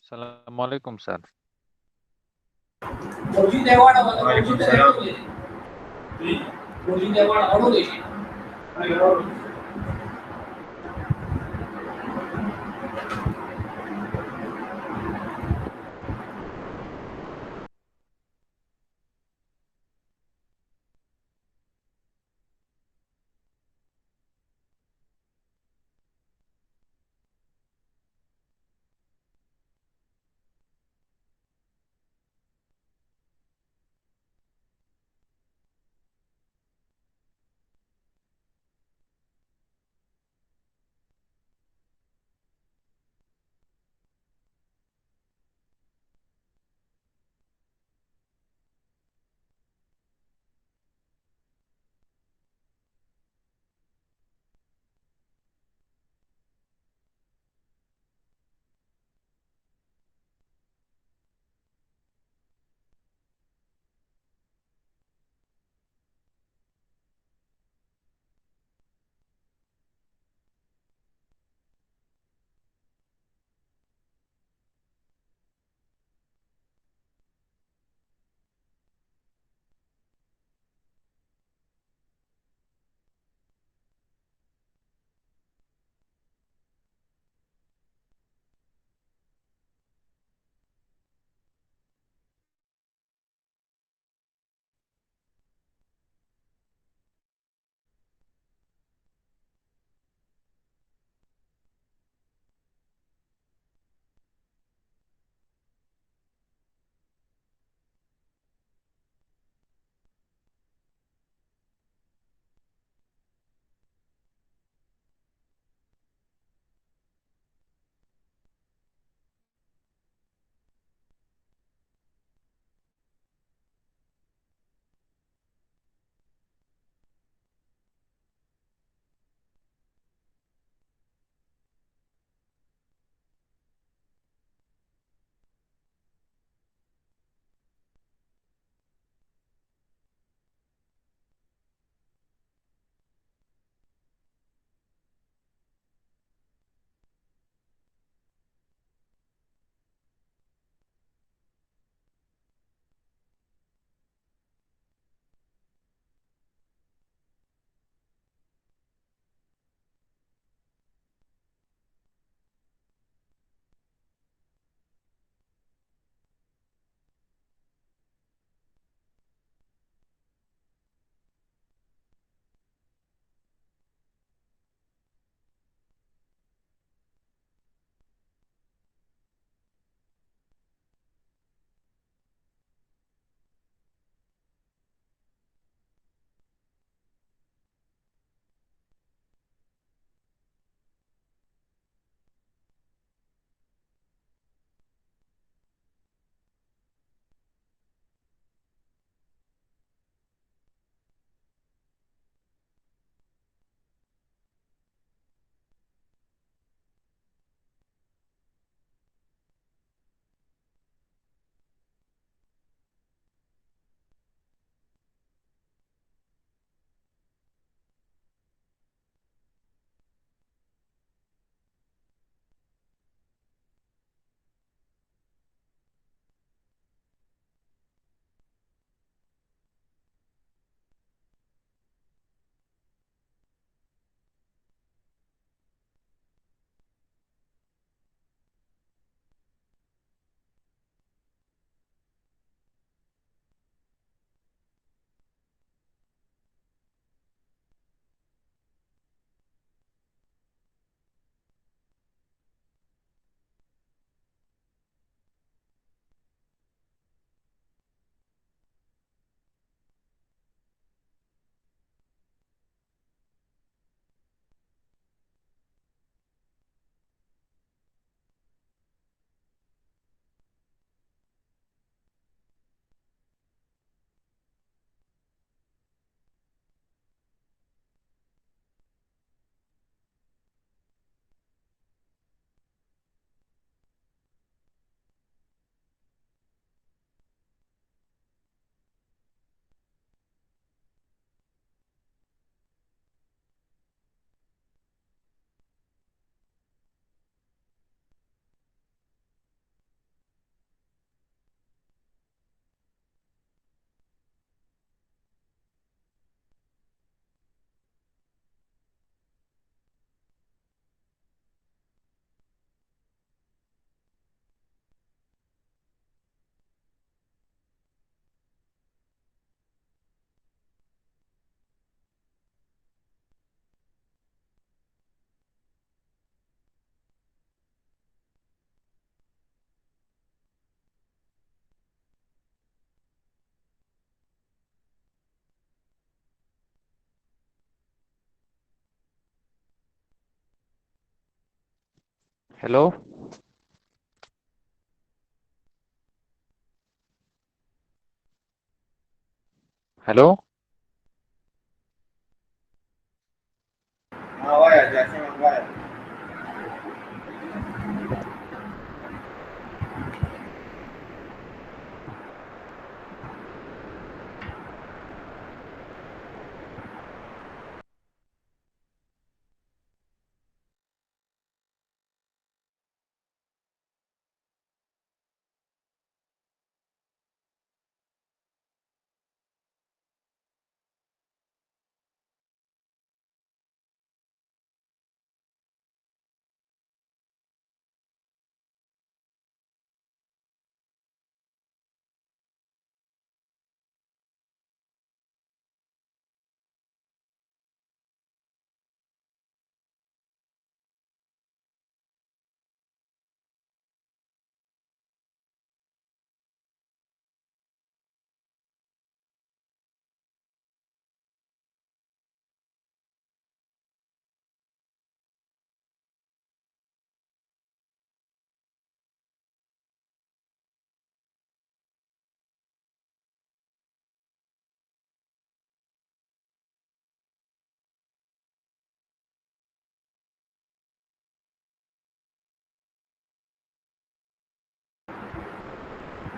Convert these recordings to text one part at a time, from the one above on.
सलामकुम sir. Hello. Hello. हाँ भाई जैसे मंगवाया।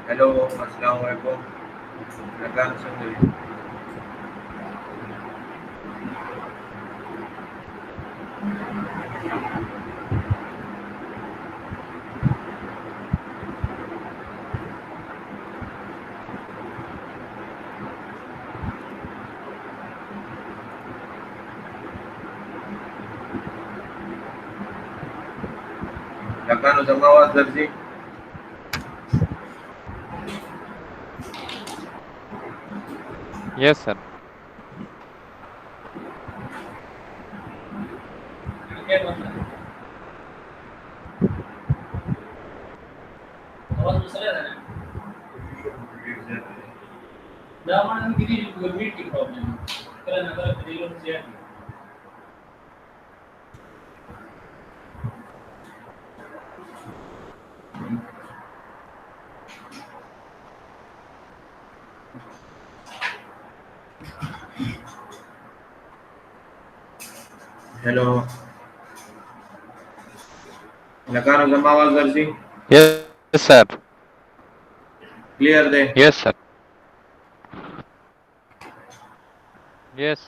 हेलो अस्सलाम वालेकुम। मैं सुन रही। लकानो जमावात दर्जी। Yes sir. हेलो लकानो जमावात दर्जी। Yes sir. क्लियर दे। Yes sir. यस।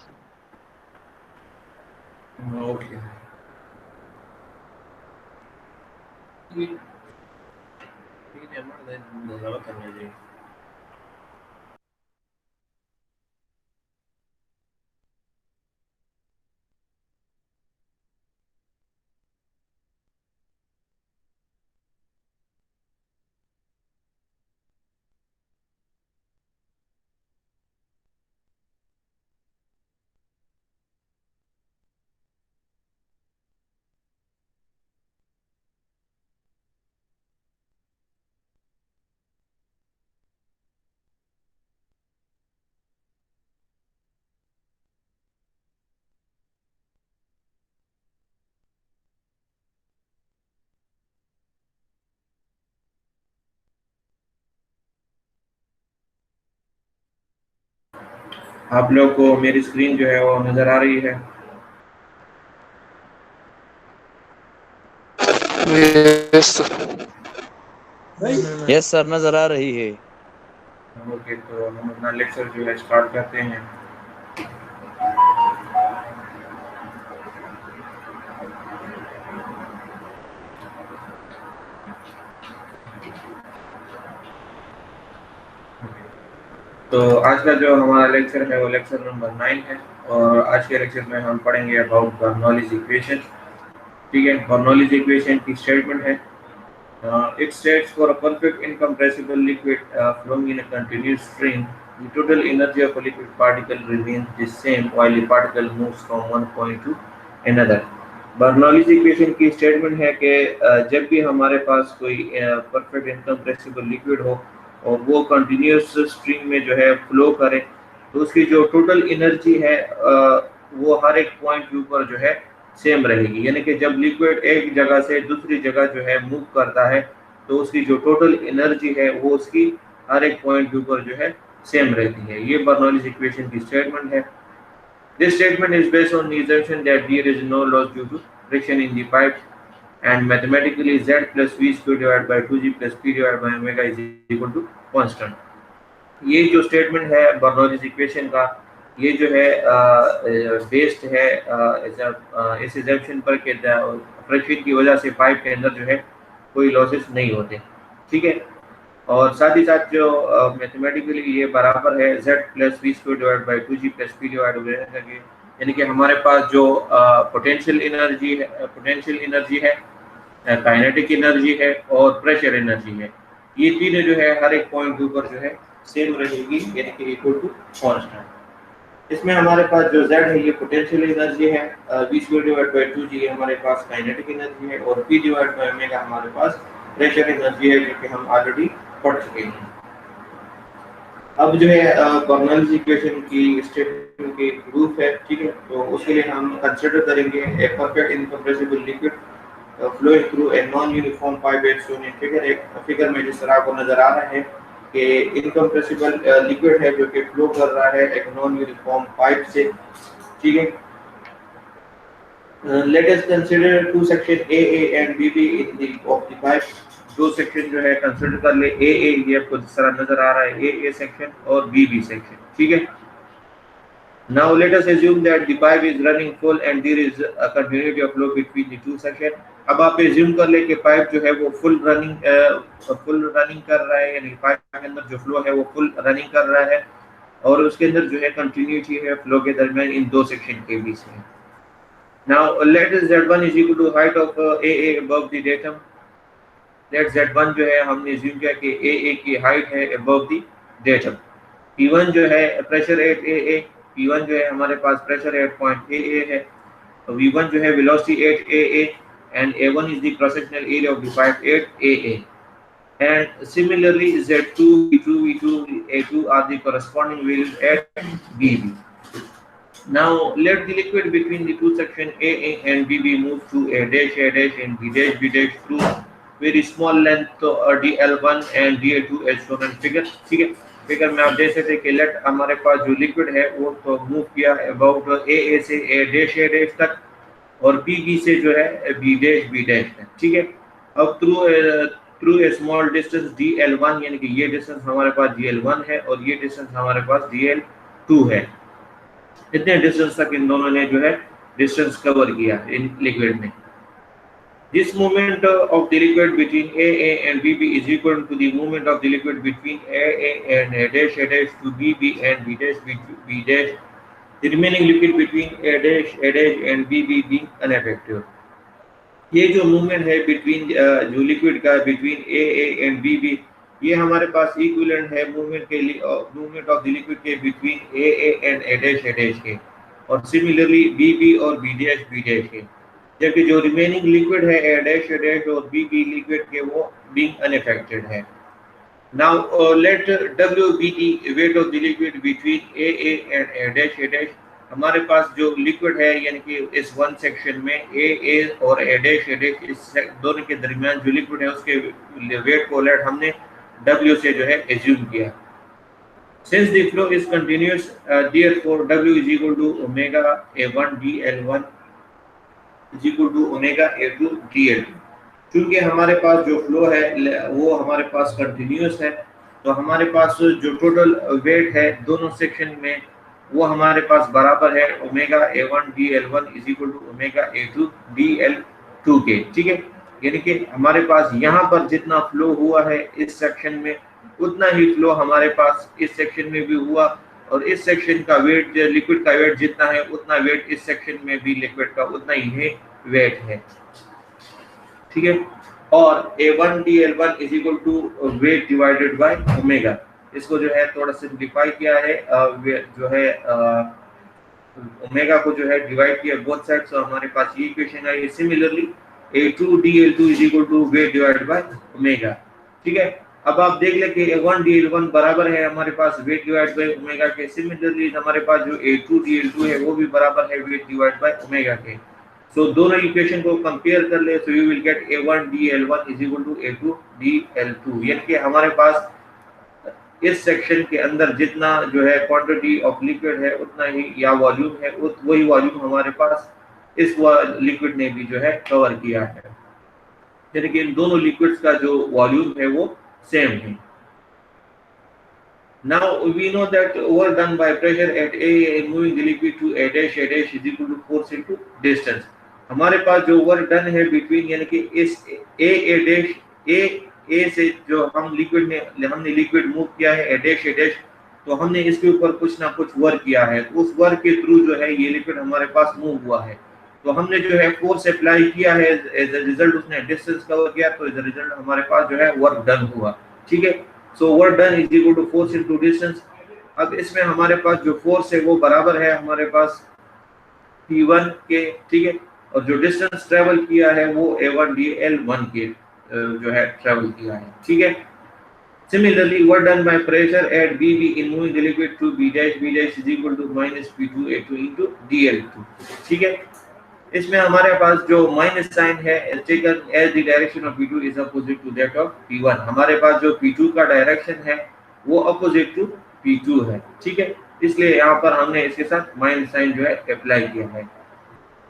ओके। ठीक है मर दे जरूरत है मुझे। आप लोग को मेरी स्क्रीन जो है वो नजर आ रही है। यस। यस सर नजर आ रही है। ओके तो हम अपना लेक्चर जो है स्टार्ट करते हैं। तो आज का जो हमारा लेक्चर है वो लेक्चर नंबर 9 है। और आज के लेक्चर में हम पढ़ेंगे अबाउट बर्नौलीज इक्वेशन। ठीक है, बर्नौलीज इक्वेशन की स्टेटमेंट है। It states for a perfect incompressible liquid flowing in a continuous stream, the total energy of a liquid particle remains the same while the particle moves from one point to another. Bernoulli's equation की statement है कि जब भी हमारे पास कोई perfect incompressible liquid हो और वो कंटिन्यूस स्ट्रीम में जो है फ्लो करे, तो उसकी जो टोटल एनर्जी है वो हर एक पॉइंट के ऊपर जो है सेम रहेगी, यानी कि जब लिक्विड एक जगह से दूसरी जगह जो है मूव करता है तो उसकी जो टोटल एनर्जी है वो उसकी हर एक पॉइंट के ऊपर जो है सेम रहती है। ये बर्नौलीज इक्वेशन की स्टेटमेंट है। This statement is based on the assumption that there is no loss due to friction in the pipe, and mathematically z plus v square divided by 2g plus p divided by omega is equal to constant. ये जो statement है Bernoulli's equation का, ये जो है based है इस assumption पर कि फ्रिक्शन की वजह से पाइप के अंदर जो है कोई लॉसेस नहीं होते, ठीक है। और साथ ही साथ जो मैथमेटिकली ये बराबर है z plus V square divide by 2g plus P divide by, यानी कि हमारे पास जो पोटेंशियल एनर्जी है, काइनेटिक एनर्जी है और प्रेशर एनर्जी है, ये तीनों जो है हर एक पॉइंट के ऊपर जो है सेम रहेगी, यानी कि इक्वल टू कांस्टेंट। इसमें हमारे पास जो z है ये पोटेंशियल एनर्जी है, v square divide by 2g हमारे पास काइनेटिक एनर्जी है और p डिवाइड बाय ओमेगा हमारे पास प्रेशर एनर्जी है, जो कि हम ऑलरेडी पढ़ चुके हैं। अब जो है बर्नौलीज इक्वेशन की स्टेटमेंट की प्रूफ है, ठीक है। तो उसके लिए हम कंसीडर करेंगे a perfect incompressible liquid flowing through a non-uniform pipe as shown in figure। एक फिगर में जिस तरह आपको नजर आ रहा है कि इनकम्प्रेसिबल लिक्विड है जो कि फ्लो कर रहा है एक नॉन यूनिफॉर्म पाइप से, ठीक है। Let us consider two section A and B B in the of the pipe. दो सेक्शन जो है कंसीडर कर ले, ए ये आपको जिस तरह नजर आ रहा है ए सेक्शन और बी सेक्शन, ठीक है। Now let us assume that the pipe is running full and there is a continuity of flow between the two sections। अब आप एज्यूम कर ले कि पाइप जो है वो फुल रनिंग कर रहा है, यानी पाइप के अंदर जो फ्लो है वो फुल रनिंग कर रहा है और उसके अंदर जो है कंटिन्यूटी है फ्लो के दरमियान इन दो सेक्शन के बीच में। Now let us Z1 is equal to height of AA above the datum। let Z1 जो है हमने एज्यूम किया कि AA की हाइट है above the datum। P1 जो है प्रेशर एट AA, P1 जो है हमारे पास प्रेशर एट पॉइंट AA है, V1 जो है velocity at AA and A1 is the cross-sectional area of the pipe at AA, and similarly Z2, V2, A2 are the corresponding values at BB। Now let the liquid between the two sections AA and BB move to A dash and B dash through very small length DL1 and DL2 as shown in figure, ठीक है। Figure में आप देख सकते हैं कि late हमारे पास जो लिक्विड है वो तो मूव किया अबाउट AA से A dash तक और बी से जो है बी डैश है, ठीक है। अब through a small distance DL1, यानी कि ये डिस्टेंस हमारे पास DL1 है और ये डिस्टेंस हमारे पास DL2 है। इतने डिस्टेंस तक इन दोनों ने जो है डिस्टेंस कवर किया इन लिक्विड में। This movement of the liquid between AA and BB is equal to the movement of the liquid between AA and A dash to BB and B dash, the remaining liquid between A dash and BB being unaffected। ये जो movement है between जो liquid का between AA and BB, ये हमारे पास equivalent है movement के लिए मूवमेंट ऑफ द लिक्विड के between AA and A dash के, और सिमिलरली BB और B dash के, जबकि जो रिमेनिंग लिक्विड है A dash और BB लिक्विड के वो बीइंग अनअफेक्टेड है। Now let W be the weight of the liquid between AA and A dash। हमारे पास जो लिक्विड है यानी कि इस वन सेक्शन में AA और A dash इस दोनों के दरमियान जो लिक्विड है उसके वेट को लेट हमने W से जो है एज्यूम किया। Since the flow is continuous, therefore W is equal to omega A1 DL1 is equal to omega A2 DL2। क्योंकि हमारे पास जो फ्लो है वो हमारे पास कंटिन्यूस है, तो हमारे पास जो टोटल वेट है दोनों सेक्शन में वो हमारे पास बराबर है omega A1 DL1 is equal to omega A2 DL2 के, ठीक है। यानी कि हमारे पास यहाँ पर जितना फ्लो हुआ है इस सेक्शन में उतना ही फ्लो हमारे पास इस सेक्शन में भी हुआ, और इस सेक्शन का वेट लिक्विड का वेट जितना है उतना वेट इस सेक्शन में भी लिक्विड का उतना ही है वेट है, ठीक है। और A1 DL1 is equal to weight divided by omega. इसको जो है थोड़ा सिंप्लीफाई किया है, जो है ओमेगा को जो है डिवाइड किया बोथ साइड, तो हमारे पास ये इक्वेशन आई। Similarly A2 DL2 is equal to weight divided by omega, ठीक है। अब आप देख ले कि A1 DL1 बराबर है हमारे पास वेट डिवाइड बाय ओमेगा के। सिमिलरली हमारे पास जो A2 DL2 है वो भी बराबर है वेट डिवाइड बाय ओमेगा के। सो दोनों इक्वेशन को कंपेयर कर ले, so you will get A1DL1 is equal to A2DL2, यानी कि हमारे पास इस सेक्शन के अंदर जितना जो है क्वांटिटी ऑफ लिक्विड है उतना ही या वॉल्यूम है, वही वॉल्यूम हमारे पास इस लिक्विड ने भी जो है कवर किया है, यानी कि इन दोनों लिक्विड्स का जो वॉल्यूम है वो सेम है। Now we know that work done by pressure at A in moving the liquid to A dash is equal to force into distance। हमारे पास जो वर्क डन है बिटवीन, यानी कि इस A डैश A से जो हमने लिक्विड मूव किया है A डैश, तो हमने इसके ऊपर कुछ ना कुछ वर्क किया है, तो उस वर्क के थ्रू जो है ये लिक्विड हमारे पास मूव हुआ है, तो हमने जो है फोर्स अप्लाई किया है, एज अ रिजल्ट उसने डिस्टेंस कवर किया, तो एज अ रिजल्ट हमारे पास जो है वर्क डन हुआ। ठीक है, so work done is equal to force into distance. अब इसमें हमारे पास जो फोर्स है वो बराबर है हमारे पास P1 के, ठीक है, और जो डिस्टेंस ट्रेवल किया है वो A1DL1 के जो है ट्रेवल किया है। ठीक है, similarly work done by pressure at BB in moving the liquid to B dash is equal to minus P2 A2 into DL2। ठीक है, इसमें हमारे पास जो माइनस साइन है taken as the direction of P2 is opposite to that of P1। हमारे पास जो P2 का डायरेक्शन है वो अपोजिट टू P2 है। ठीक है, इसलिए यहाँ पर हमने इसके साथ माइनस साइन जो है अप्लाई किया है।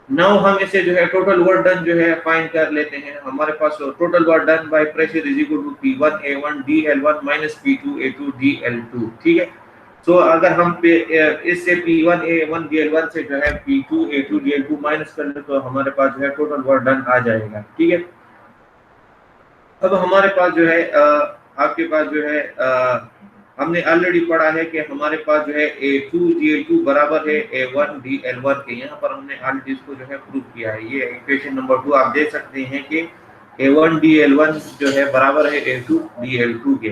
नाउ हम इसे जो है टोटल वर्क डन जो है फाइंड कर लेते हैं। हमारे पास total work done by pressure is equal to P1 A1 DL1 minus P2 A2 DL2। ठीक है, सो अगर हम इससे P1 A1 DL1 से जो है P2 A2 DL2 माइनस कर ले तो हमारे पास जो है टोटल वर्क डन आ जाएगा। ठीक है, अब हमारे पास जो है आपके पास जो है हमने ऑलरेडी पढ़ा है कि हमारे पास जो है A2 DL2 बराबर है A1 DL1 के, यहाँ पर हमने ऑलरेडी इसको जो है प्रूव किया है। ये इक्वेशन नंबर 2 आप देख सकते हैं कि A1 DL1 जो है बराबर है A2 DL2 के।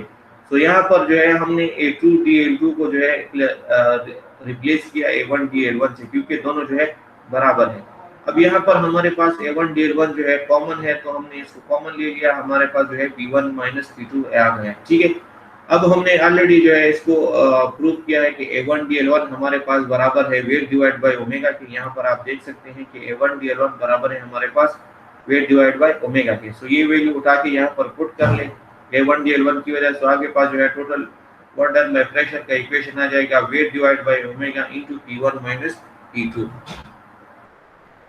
तो यहाँ पर जो है हमने A2 DL2 को जो है रिप्लेस किया A1 DL1 से, क्योंकि दोनों जो है बराबर है। अब यहाँ पर हमारे पास A1 DL1 जो है कॉमन है, तो हमने इसको कॉमन ले लिया, हमारे पास जो है P1 माइनस P2 आ गया। ठीक है, अब हमने ऑलरेडी जो है इसको प्रूव किया है कि A1 DL1 हमारे पास बराबर है वेट डिवाइड बाय ओमेगा के। यहाँ पर आप देख सकते हैं कि A1 DL1 बराबर है हमारे पास वेट डिवाइड बाय ओमेगा के। सो ये वैल्यू उठा के यहाँ पर पुट कर ले A1 DL1 की वजह से आगे पास जो है total work done by pressure का इक्वेशन आ जाएगा weight divide by omega into P1 minus P2।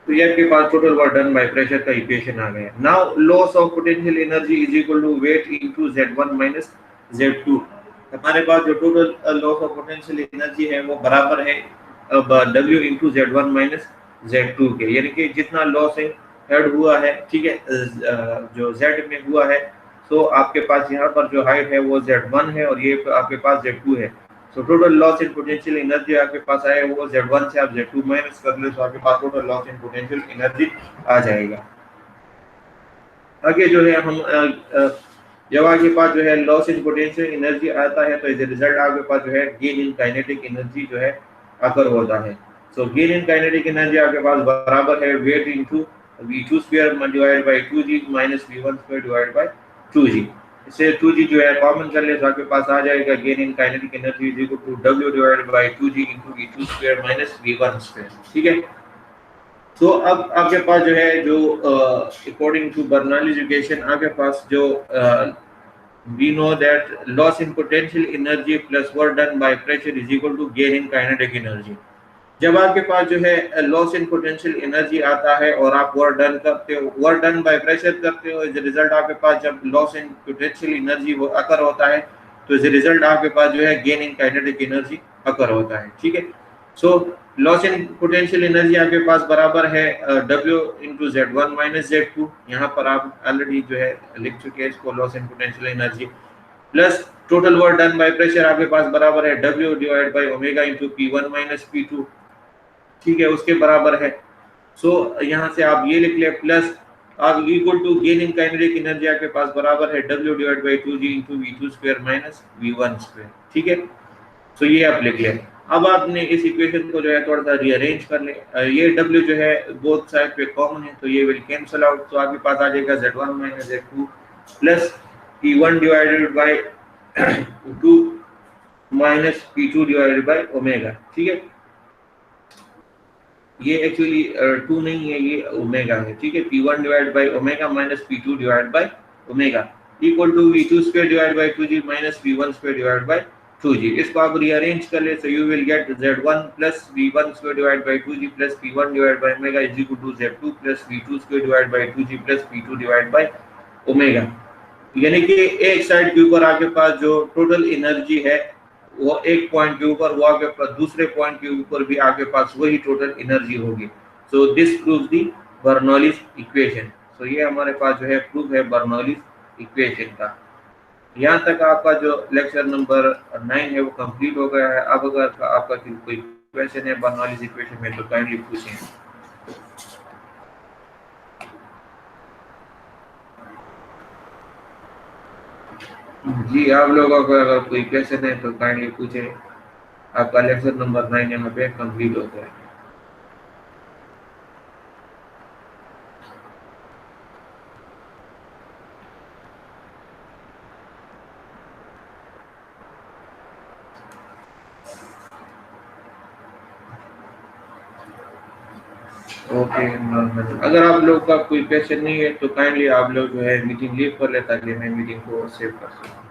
तो ये आपके पास total work done by pressure का इक्वेशन आ गया। Now loss of potential energy is equal to weight into Z1 minus Z2। हमारे पास जो total loss of potential energy है वो बराबर है अब W into Z1 minus Z2 के, यानी कि जितना लॉस है हेड हुआ है, ठीक है, जो Z में हुआ है, तो आपके पास यहाँ पर जो हाइट है वो Z1 है और ये आपके पास Z2 है। So total loss in potential energy आपके पास आया वो Z1 से आप Z2 माइनस कर ले तो आपके पास total loss in potential energy आ जाएगा। आगे जो है हम जब आपके पास जो है लॉस इन पोटेंशियल एनर्जी आता है तो एज ए रिजल्ट आपके पास जो है गेन इन काइनेटिक एनर्जी जो है अकर होता है। सो गेन इन काइनेटिक एनर्जी आपके पास बराबर है weight into V2 square divided by 2g माइनस V1 square divided by 2g। इसे 2g जो है कॉमन कर ले तो आपके पास आ जाएगा gain in kinetic energy is equal to W divided by 2g into V2 square minus V1 square. ठीक है, तो अब आपके पास जो है जो अकॉर्डिंग टू बर्नौलीज इक्वेशन आपके पास जो we know that loss in potential energy plus work done by pressure is equal to gain in kinetic energy। जब आपके पास जो है लॉस इन पोटेंशियल एनर्जी आता है और आप वर्क डन करते हो, वर्क डन बाय प्रेशर करते हो, एज ए रिजल्ट आपके पास जब लॉस इन पोटेंशियल एनर्जी अकर होता है तो एज ए रिजल्ट आपके पास जो है गेन इन काइनेटिक एनर्जी अकर होता है। ठीक है, so loss in potential energy आपके पास बराबर है W into Z1 minus Z2। यहाँ पर आप ऑलरेडी जो है लिख चुके हैं इसको, loss in potential energy plus total work done by pressure आपके पास बराबर है W divide by omega into P1 minus P2। ठीक है, उसके बराबर है। सो यहाँ से आप ये लिख ले प्लस आप equal to gain in kinetic energy आपके पास बराबर है W divide by 2g into V2 square minus V1 square. ठीक है, सो ये आप लिख लें। अब आपने इस इक्वेशन को जो है थोड़ा सा रीअरेंज कर ले, ये W जो है बोथ साइड पे कॉमन है तो ये विल कैंसिल आउट, तो आपके पास आ जाएगा Z1 minus Z2 plus P1 divided by 2 minus P2 divided by omega. ठीक है, ये एक्चुअली 2 नहीं है, ये ओमेगा है, ठीक है। P1 divide by omega minus P2 divide by omega equal to V2 square divide by 2G माइनस V1 square divide by 2G। इसको आप रीअरेंज कर ले, so you will get Z1 plus V1 square divided by 2G plus P1 divided by omega is equal to Z2 plus V2 square divided by 2G plus P2 divided by omega। यानी कि एक side के ऊपर आपके पास जो total energy है वो एक पॉइंट के ऊपर, वो आपके पास दूसरे पॉइंट के ऊपर भी आपके पास वही टोटल एनर्जी होगी। So this proves the Bernoulli's equation. सो ये हमारे पास जो है प्रूफ है बर्नौलीज इक्वेशन का। यहाँ तक आपका जो लेक्चर नंबर 9 है वो कंप्लीट हो गया है। अब अगर आपका कोई क्वेश्चन है बर्नौलीज इक्वेशन में तो काइंडली पूछें। जी, आप लोगों को अगर कोई क्वेश्चन है तो काइंडली पूछे। आपका लेक्चर नंबर 9 यहाँ पे कंप्लीट हो गया है। ओके, अगर आप लोग का कोई क्वेश्चन नहीं है तो काइंडली आप लोग जो है मीटिंग लीव कर ले ताकि मैं मीटिंग को सेव कर सकूँ।